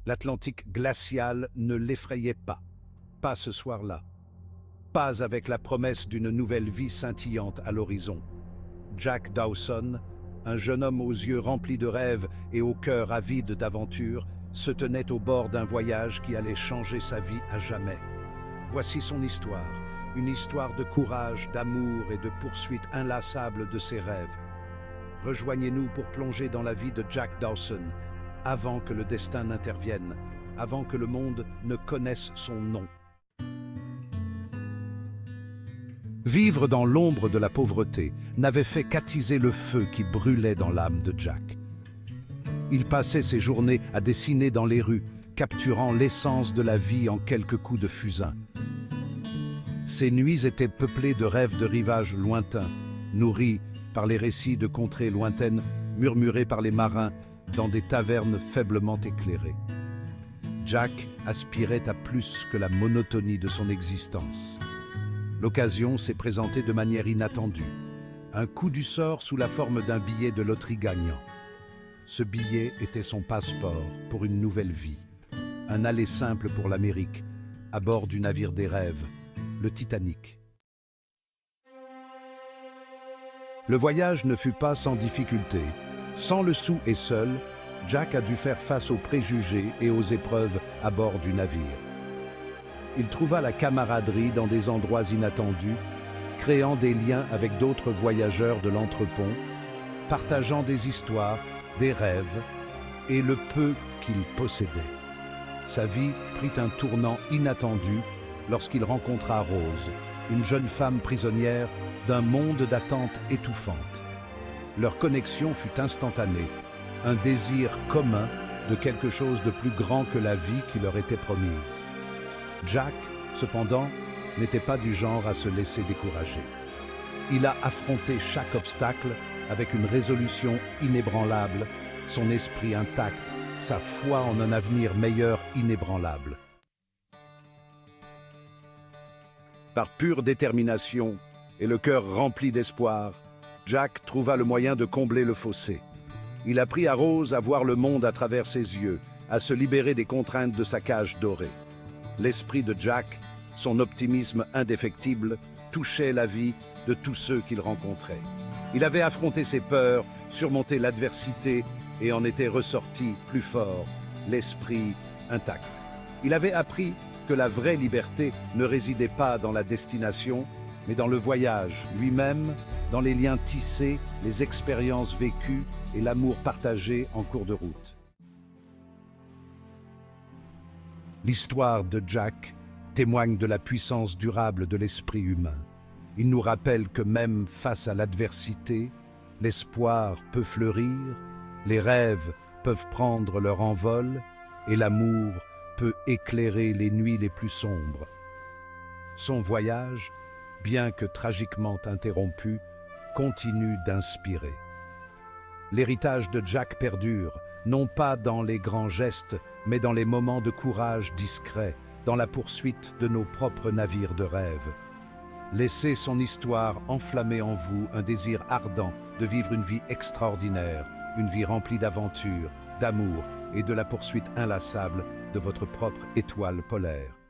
L'Atlantique glacial ne l'effrayait pas. Pas ce soir-là. Pas avec la promesse d'une nouvelle vie scintillante à l'horizon. Jack Dawson, un jeune homme aux yeux remplis de rêves et au cœur avide d'aventure, se tenait au bord d'un voyage qui allait changer sa vie à jamais. Voici son histoire, une histoire de courage, d'amour et de poursuite inlassable de ses rêves. Rejoignez-nous pour plonger dans la vie de Jack Dawson, avant que le destin n'intervienne, avant que le monde ne connaisse son nom. Vivre dans l'ombre de la pauvreté n'avait fait qu'attiser le feu qui brûlait dans l'âme de Jack. Il passait ses journées à dessiner dans les rues, capturant l'essence de la vie en quelques coups de fusain. Ses nuits étaient peuplées de rêves de rivages lointains, nourris par les récits de contrées lointaines, murmurés par les marins dans des tavernes faiblement éclairées. Jack aspirait à plus que la monotonie de son existence. L'occasion s'est présentée de manière inattendue. Un coup du sort sous la forme d'un billet de loterie gagnant. Ce billet était son passeport pour une nouvelle vie. Un aller simple pour l'Amérique, à bord du navire des rêves, le Titanic. Le voyage ne fut pas sans difficulté. Sans le sou et seul, Jack a dû faire face aux préjugés et aux épreuves à bord du navire. Il trouva la camaraderie dans des endroits inattendus, créant des liens avec d'autres voyageurs de l'entrepont, partageant des histoires, des rêves et le peu qu'il possédait. Sa vie prit un tournant inattendu lorsqu'il rencontra Rose, une jeune femme prisonnière d'un monde d'attente étouffante. Leur connexion fut instantanée, un désir commun de quelque chose de plus grand que la vie qui leur était promise. Jack, cependant, n'était pas du genre à se laisser décourager. Il a affronté chaque obstacle avec une résolution inébranlable, son esprit intact, sa foi en un avenir meilleur inébranlable. Par pure détermination et le cœur rempli d'espoir, Jack trouva le moyen de combler le fossé. Il apprit à Rose à voir le monde à travers ses yeux, à se libérer des contraintes de sa cage dorée. L'esprit de Jack, son optimisme indéfectible, touchait la vie de tous ceux qu'il rencontrait. Il avait affronté ses peurs, surmonté l'adversité et en était ressorti plus fort, l'esprit intact. Il avait appris que la vraie liberté ne résidait pas dans la destination, mais dans le voyage lui-même, dans les liens tissés, les expériences vécues et l'amour partagé en cours de route. L'histoire de Jack témoigne de la puissance durable de l'esprit humain. Il nous rappelle que même face à l'adversité, l'espoir peut fleurir, les rêves peuvent prendre leur envol et l'amour peut éclairer les nuits les plus sombres. Son voyage, bien que tragiquement interrompu, continue d'inspirer. L'héritage de Jack perdure, non pas dans les grands gestes, mais dans les moments de courage discret, dans la poursuite de nos propres navires de rêve. Laissez son histoire enflammer en vous un désir ardent de vivre une vie extraordinaire, une vie remplie d'aventures, d'amour et de la poursuite inlassable de votre propre étoile polaire.